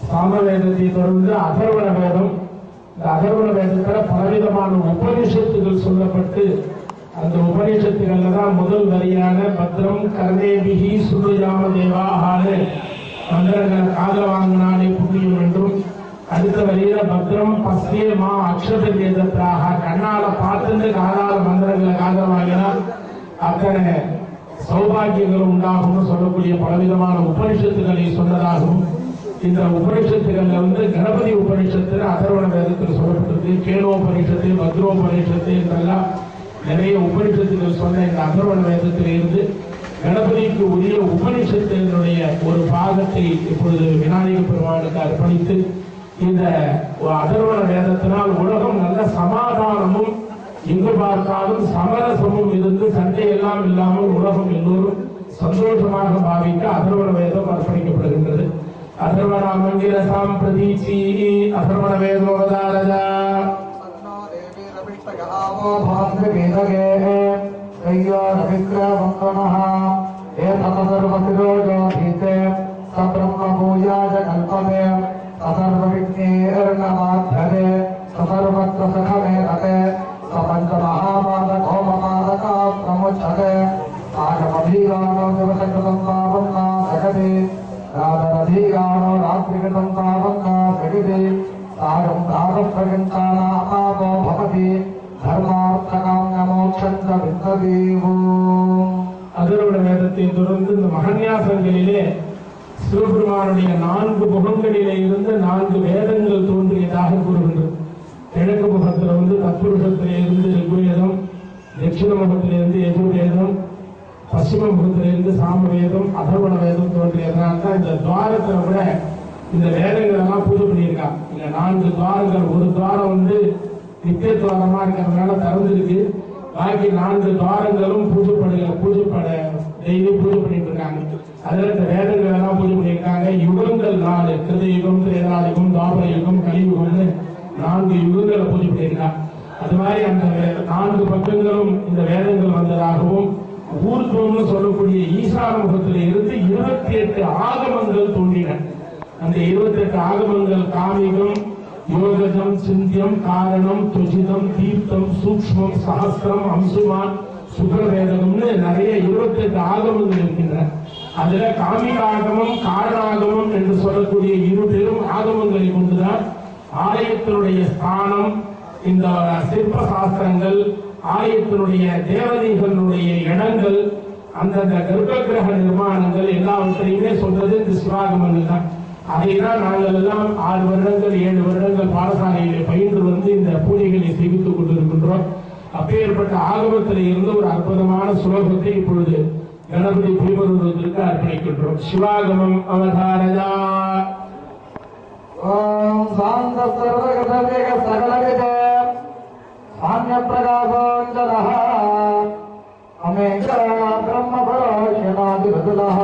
சாமவேதத்தை தொடர்ந்து அதர்வண வேதம். இந்த அதர்வண வேதத்துல பலவிதமான உபனிஷத்துகள் சொல்லப்பட்டு அந்த உபனிஷத்துகள்ல தான் முதல் வரியான பத்ரம் கர்ணேபிகி சுருஜாம தேவாஹான்னு மந்திரங்களை காதல வாங்கினாலே புண்ணியம் என்றும், அடுத்த வரியில பத்ரம் பஸ்யேமா அக்ஷதேதத்ராக கண்ணால பார்த்துட்டு காதால மந்திரங்களை காதல வாங்கினா அத்தனை சௌபாகியங்களும் உண்டாகும்னு சொல்லக்கூடிய பலவிதமான உபனிஷத்துக்களை சொன்னதாகவும், இந்த உபனிஷத்துகள்ல கணபதி உபனிஷத்து அதர்வண வேதத்தில் சொல்லப்பட்டிருக்கு. கேனோபனிஷத்து, பத்ரோபனிஷத்து என்றெல்லாம் நிறைய உபனிஷத்துகள் சொன்ன இந்த அதர்வண வேதத்தில் இருந்து கணபதிக்கு உரிய உபனிஷத்தினுடைய ஒரு பாகத்தை இப்பொழுது விநாயக பெருமானுக்கு அர்ப்பணித்து, இந்த அதர்வண வேதத்தினால் உலகம் நல்ல சமாதானமும் எங்கு பார்த்தாலும் சமரசமும் இருந்து சண்டையெல்லாம் இல்லாமல் உலகம் எல்லோரும் சந்தோஷமாக பாவிக்க அதர்வண வேதம் அர்ப்பணிக்கப்படுகின்றது. அதர்வண மங்கிரசாம் பிரதீச்சி அதர்வண வேதோவதாரஜா அதர்வண வேதத்தை தொடர்ந்து இந்த மகன்யாசங்களிலே சிவபெருமானுடைய 4 முகங்களிலே இருந்து 4 வேதங்கள் தோன்றியதாக கூறுகின்றது. கிழக்கு முகத்தில் தத்புருஷத்திலே இருந்து ரிக்வேதம், தட்சிண முகத்திலிருந்து யஜுர்வேதம், பশ্চিம முகத்திலிருந்து சாமவேதம், அதர்வண வேதம் தோன்றியதுனால தான் இந்த துவாரத்தை விட இந்த வேதங்கள் எல்லாம் பூஜை பண்ணியிருக்காங்க. இங்க 4 துவாரங்கள், ஒரு துவாரம் நித்திய துவாரமா இருக்கிறதுனால திறந்திருக்கு. பாக்கி 4 துவாரங்களும் பூஜைப்பட டெய்லி பூஜை பண்ணிட்டு இருக்காங்க. அதுல இந்த வேதங்கள் எல்லாம் பூஜை பண்ணியிருக்காங்க. யுகங்கள் 4, கிருதயுகம், திரேதாயுகம், துவாபர யுகம், கலியுகம்னு 4 யுகங்களை பூஜை பண்ணியிருக்காங்க. அது மாதிரி அந்த 4 பக்கங்களும் இந்த வேதங்கள் வந்ததாகவும், ஊர்துவம்னு சொல்லக்கூடிய ஈசான முகத்தில இருந்து 28 ஆகமங்கள் தோன்றின. அந்த 28 ஆகமங்கள் காமிகம், யோகஜம், சிந்தியம், காரணம், துஜிதம், தீர்த்தம், சூக்ஷ்மம், சஹஸ்ரம், அம்சுமான், சுகவேதகம்னு நிறைய 28 ஆகமங்கள் இருக்கின்றன. அதுல காமிகாகமம், காரணாகமம் என்று சொல்லக்கூடிய 2 பெரும் ஆகமங்களை கொண்டுதான் ஆலயத்தினுடைய ஸ்தானம், இந்த சிற்ப சாஸ்திரங்கள், ஆலயத்தினுடைய தேவதைகளுடைய இடங்கள், அந்தந்த கர்ப்ப கிரக நிர்மாணங்கள் எல்லாவற்றையுமே சொல்றது இந்த சிவாகமங்கள் தான். அதைதான் நாங்கள் எல்லாம் 6 வருடங்கள் 7 வருடங்கள் பாடசாலையிலே பயின்று இந்த பூஜைகளை செய்வித்துக் கொண்டிருக்கின்றோம். அப்பேற்பட்ட ஆகமத்தில் இருந்து ஒரு அற்புதமான சுலோகத்தை இப்பொழுது கணபதி பீமருவதற்கு அர்ப்பணிக்கின்றோம். சிவாகமம் அவதாரஜா. ஓம் சாந்த சர்வகதவேக சகலவித சான்ய பிரகாசோஞ்சலஹ அமேக பிரம்மபரோஷனாதிபதுலஹ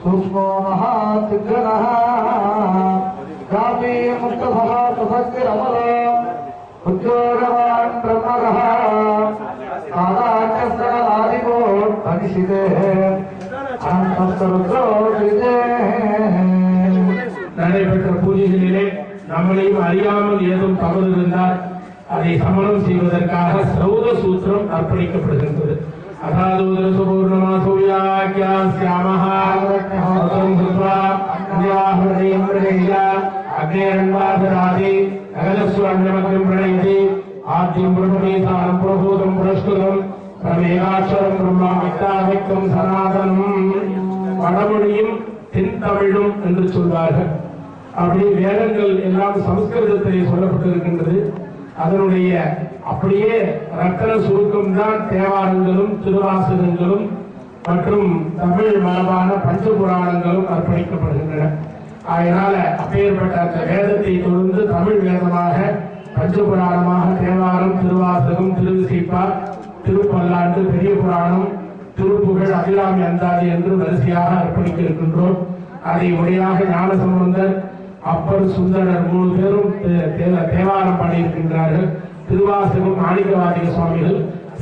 சூக்ஷ்மோ மகாசிக்ரணஹ காமி முக்தசஹ சுபக்கிரமலோ உத்யோகவான் பிரம்மகஹ சாதாக்கிய சகலாதிபோ பரிசிதே அனந்தஸ்வருத்ரோ விஜே. நடைபெற்ற பூஜைகளிலே நம்மளையும் அறியாமல் ஏதும் தவறு இருந்தால் அதை சமணம் செய்வதற்காக சௌத சூத்திரம் அர்ப்பணிக்கப்படுகின்றது. அதாதூதர சுபூர்ணமா சூர்யாக்கியாஸ்யாமஹா ரத்னம் கிருத்வா அன்யாஹ்ரதயம் பிரஜயிலா அக்னேரன்வாதராதி நகலஸ்வ அன்னமக்னம் பிரணயதி ஆத்யம் பிரபுமேதானம் பிரபூதம் புரஸ்குதம் பிரமேகாட்சரம் பிரம்மா வித்தாவிக்கம் சனாதனம். வடமொழியும் தென்தமிழும் என்று சொல்வார்கள். அப்படி வேதங்கள் எல்லாம் சமஸ்கிருதத்திலே சொல்லப்பட்டிருக்கின்றது. அதனுடைய அப்படியே ரத்தன சுருக்கம் தான் தேவாரங்களும் திருவாசகங்களும் மற்றும் தமிழ் மரபான பஞ்சபுராணங்களும் அர்ப்பணிக்கப்படுகின்றன. அதனால அப்பேற்பட்ட அந்த வேதத்தை தொடர்ந்து தமிழ் வேதமாக பஞ்சபுராணமாக தேவாரம், திருவாசகம், திருவிசைப்பா, திருப்பல்லாண்டு, பெரிய புராணம், திருப்புகழ், அபிராமி அந்தாதி என்று வரிசையாக அர்ப்பணிக்க இருக்கின்றோம். அதை முறையாக ஞானசம்பந்தர், அப்பர், சுந்தரர் 3 பேரும் தேவாரம் பாடியிருக்கின்றார்கள். திருவாசகம் மாணிக்கவாதிக சுவாமிகள்,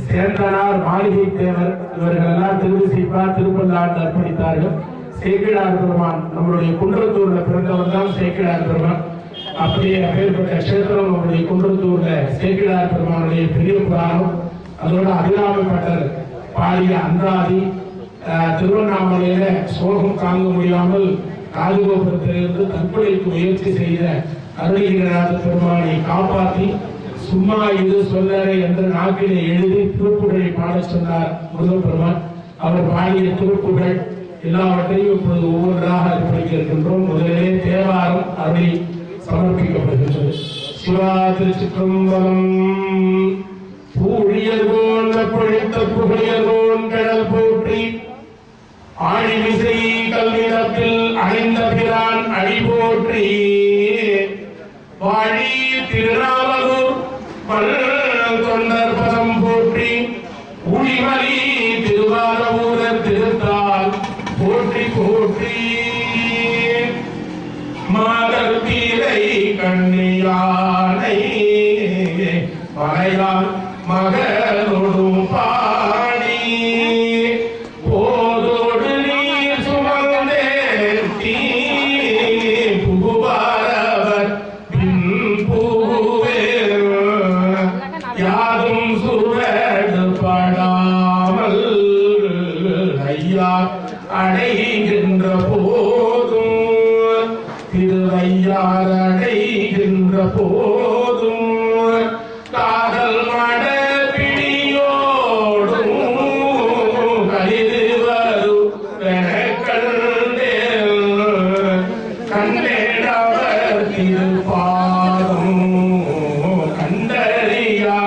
சேந்தனார், மாளிகை தேவர் இவர்கள் எல்லாம் திருவிசைப்பா, திருப்பல்லாண்டு அர்ப்பணித்தார்கள். சேக்கிழார் பெருமான் நம்மளுடைய குன்றத்தூர்ல பிறந்தவர் தான் சேக்கிழார் பெருமான். அப்படியே அப்பேற்பட்ட கஷேத்திரம் நம்முடைய குன்றத்தூர்ல சேக்கிழார் பெருமானுடைய பெரிய புராணம், அதோட அபிராமி பட்டர் பாடிய அந்தாதி, திருவண்ணாமலையில சோகம் தாங்க முடியாமல் ராஜகோபுரத்திலிருந்து தற்கொலைக்கு முயற்சி செய்த அருணகிரிநாத பெருமானை காப்பாற்றி சும்மா இது சொல்லறை என்ற நாட்டிலே எழுதி திருப்புகழை பாட சொன்னார் முருகப்பெருமான். அவர் பாடிய திருப்புகழ் எல்லாவற்றையும் இப்பொழுது ஒவ்வொன்றாக அர்ப்பணிக்க இருக்கின்றோம். முதலிலே தேவாரம் அருளி சமர்ப்பிக்கப்படுகின்றது. சிவா திருச்சிற்றம்பலம். பூழியர்கோன் பொழித்த புகழியர்கோன் கடல் போற்றி, ஆழிமிசை கல்விடத்தில் அணிந்த பிரான் அடி போற்றி, வாழி திருநாவலூர் தொண்டர் பதம் போற்றி, ஊழிமலி திருவாரூரர் திருத்தால் போற்றி போற்றி, மாதர் தீரை கண்ணியானை மலையால் மகளோடும் பாடி, போதோடு நீர் சுமந்தே தீ புகுவாரவர் பின் புகுவே, யாரும் சுவடு படாமல் ஐயா அடைகின்ற போதும், திருவையார் அடைகின்ற போதும், காதல் மட பிடியோடும் கலிது வரும் கண்டேடவர் திருப்பாதம் கண்டறியா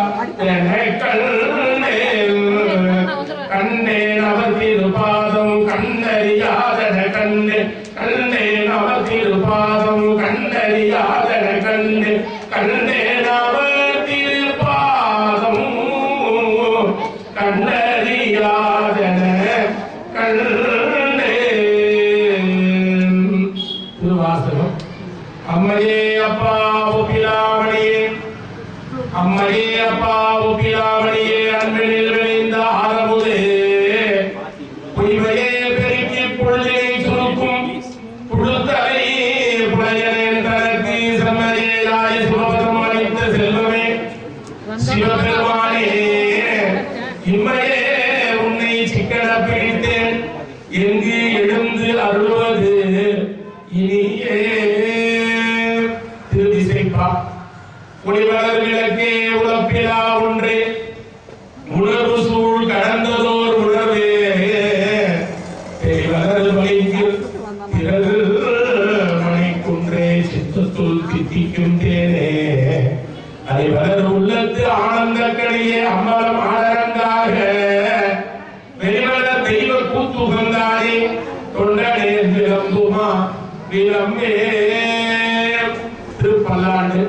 கண்டேன் அவர் திருப்பாதம் கண்டறியாதன கண்டேன் அவர் திருப்பாதம் கண்டறியாதன கண்டேன் அவர் திருப்பாதம் கண்டறியாதன திருவாசகம். அம்மையே அப்பா ஒப்பிலாமணியே, அம்மையே அப்பா ஒப்பிலாமணியே, அன்பினில் விளைந்த ஆரமுதே, பொய்மையே பெருக்கி பொழுதினை சுருக்கும் புழுத்தலை புலையனின் தனக்கு செம்மையாய சுபபதம் அளித்த செல்வமே சிவபெருமானே, இம்மையே உன்னை சிக்கன பிடித்தேன், எங்கு எழுந்து அருள்வது இனியே. திருவிசைப்பா. ஒளிவளர் விளக்கே உழப்பிலா ஒன்றே, உணர்வு சூழ் கடந்ததோர் உணர்வே, பெரிவளர் மலைக்கு பிறகு மலைக்குன்றே, சித்தத்துள் தித்திக்கும் தேனே, அறிவளர் உள்ளத்து ஆனந்த கணியே, அம்பலம் ஆடரங்காக வெளிவளர் தெய்வ கூத்துகந்தானே, தொண்டனே விளம்புமா விளம்பே. திருப்பல்லாண்டு.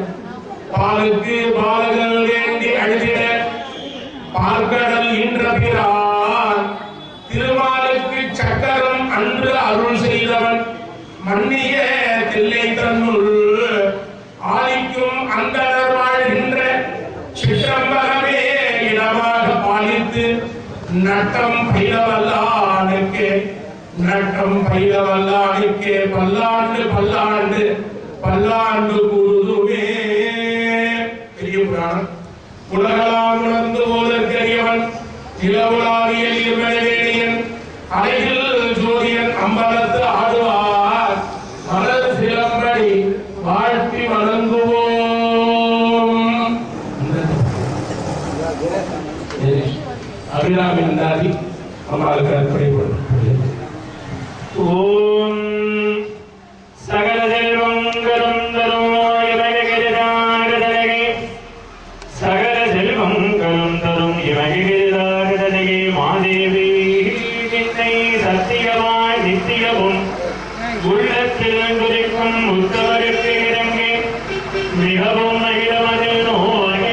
பாலுக்கு பாலகல் வேண்டி அழுதிட பார்க்கடல் ஈன்ற பிரான், திருமாலுக்கு சக்கரம் அன்று அருள் செய்தவன், மன்னிய தில்லை தன்னுள் ஆலிக்கும் அந்தனர் வாழ்கின்ற சிற்றம்பலமே இடமாக பாலித்து, நட்டம் பயிலவல்லானுக்கு நட்டம் பயிலவல்லானுக்கே பல்லாண்டு பல்லாண்டு பல்லாண்டு கூறுதுமே. பெரிய புராணம். உலகலாம் உணர்ந்து போதற்கரியவன், நிலவுலாவிய நீர்மலைவேணியன், அலையில் ஜோதியன், அம்பலத்து ஆடுவார் மலர் சிலம்படி வாழ்த்தி வணங்குவோம். அபிராமி அந்தாதி அம்மாளுக்கு அர்ப்பணிப்படுகிறது. ஓம் சகல செல்வங்களும் தரும் சகல செல்வ உன்னை சத்தியமாய் நித்தியமும் உள்ளத்தில் குறிக்கும் உத்தவருக்கு இறங்கி மிகவும் மகிழமதில் நோய்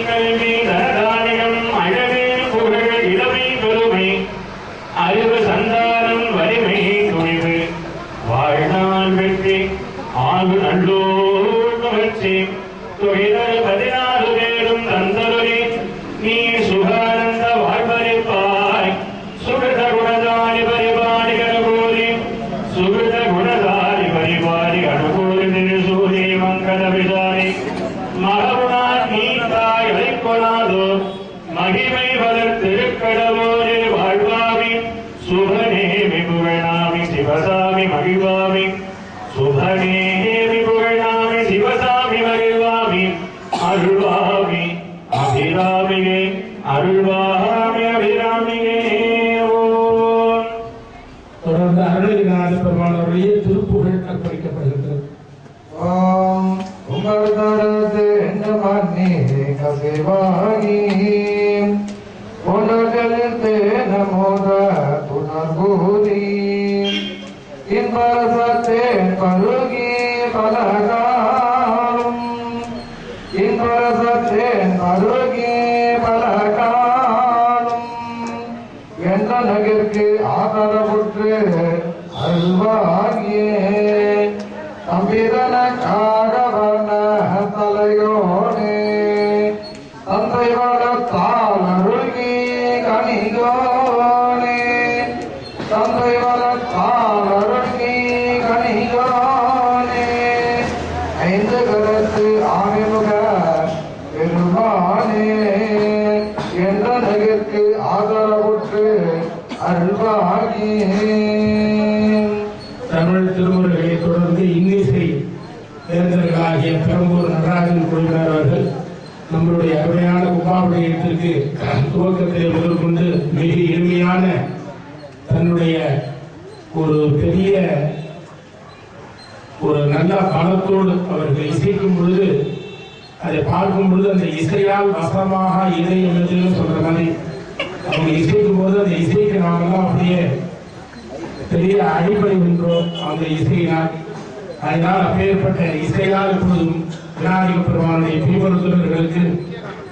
கல்வி தரதானியம் அழகு புகழ் இளமை பெருமை அறிவு சந்தானம் வலிமை துணிவு வாழ்நாள் வெற்றி ஆகு நல்லோர் மகிழ்ச்சி தொழிலர் 16 பேரும் தந்தருளி நீ சுகானந்த வாழ்வரிப்பாய் சுகிருத குணதாரி பரிபாடி அனுகூலி சுகிருத குணதாரி பரிபாடி அனுகூலி திருசூரி மங்கள விதாரி மகவுனார் நீத்தாய் வைக்கொணாதோ மகிமை வளர் திருக்கடவோரில் வாழ்வாமி சுபனே விபுகணாமி சிவசாமி மகிழ்வாமி சுபனே விபுகணாமி சிவசாமி மகிழ்வாமி அருள்வாமி அபிராமியே அருள்வாமி அபிராமியே. தொடர்ந்து அருணகிரிநாத பெருமானுடைய திருப்புகழ் அர்ப்பணிக்கப்படுகின்றது. ஓம் உங்கள் தரது மன்னி கசிவாகி உலகெழுத்து நமோத புனர்பூதி இன்பரசத்தேன் பருகி பலகாலும் இன்பரசத்தேன் பருகி பலகாலும் என்ற நகிற்கு ஆதரவுற்று அல்வாகியே தம்பிதனக்காகவன தலையோனே தந்தை வளத்தால் அருகி கணிகோனே தந்தை வளத்தால் அருகி கணிகோனே ஐந்து கரத்து ஆணிமுக பெருமானே என்ற நகிற்கு ஆதரவுற்று அல்வாகியே. தமிழ் திருமுறைகளை தொடர்ந்து இன்னிசை தேர்ந்தர்களாகிய பெரம்பூர் நடராஜன் குழுவினர் அவர்கள் நம்மளுடைய அருமையான உபாவிடயத்திற்கு துவக்கத்தை முதற்கொண்டு மிக எளிமையான தன்னுடைய ஒரு பெரிய ஒரு நல்ல பலத்தோடு அவர்கள் இசைக்கும் பொழுது அதை பார்க்கும் பொழுது அந்த இசையால் வசமாக இணை என்னதுன்னு சொல்ற மாதிரி அவங்க இசைக்கும் போது அந்த இசைக்கு நாமெல்லாம் அப்படியே பெரிய அடிபடுகின்றோம் அந்த இசையினால். அதனால் அப்பேற்பட்ட இசையால் இப்பொழுதும் விநாயக பெருமானுடைய பீமருத்துவர்களுக்கு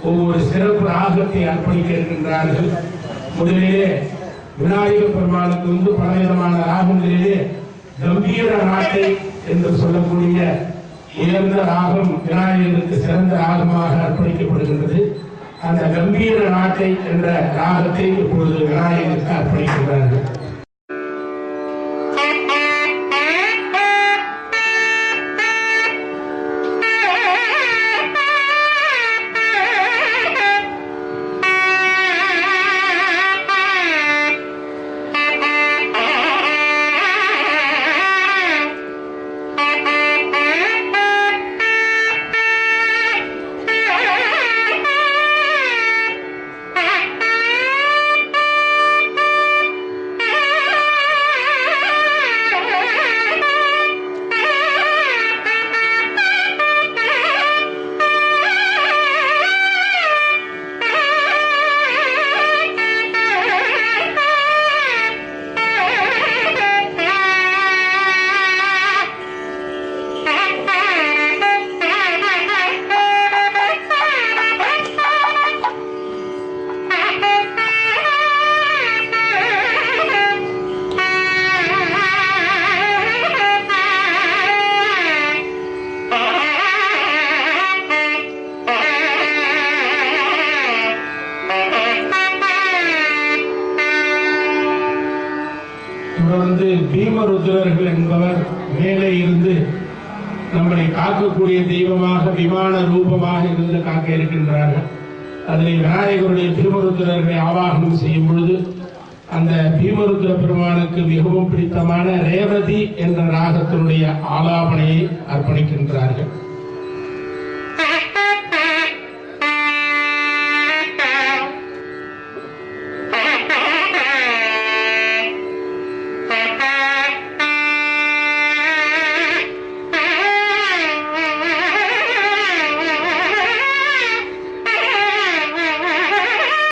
ஒவ்வொரு சிறப்பு ராகத்தை அர்ப்பணிக்க இருக்கின்றார்கள். முதலிலே விநாயக பெருமானுக்கு பலவிதமான ராகங்களிலே கம்பீர நாட்டை என்று சொல்லக்கூடிய உயர்ந்த ராகம் விநாயகருக்கு சிறந்த ராகமாக அர்ப்பணிக்கப்படுகின்றது. அந்த கம்பீர நாட்டை என்ற ராகத்தை இப்பொழுது விநாயகருக்கு அர்ப்பணிக்கின்றார்கள். தொடர்ந்து பீமருத்ரர்கள் என்பவர் மேலே இருந்து நம்மை காக்கக்கூடிய தெய்வமாக விமான ரூபமாக இருந்து காக்க இருக்கின்றார்கள். அதில் விநாயகருடைய பீமருத்ரர்களை ஆவாகனம் செய்யும் பொழுது அந்த பீமருத்ர பெருமானுக்கு மிகவும் பிடித்தமான ரேவதி என்ற ராகத்தினுடைய ஆலாபனையை அர்ப்பணிக்கின்றார்கள்.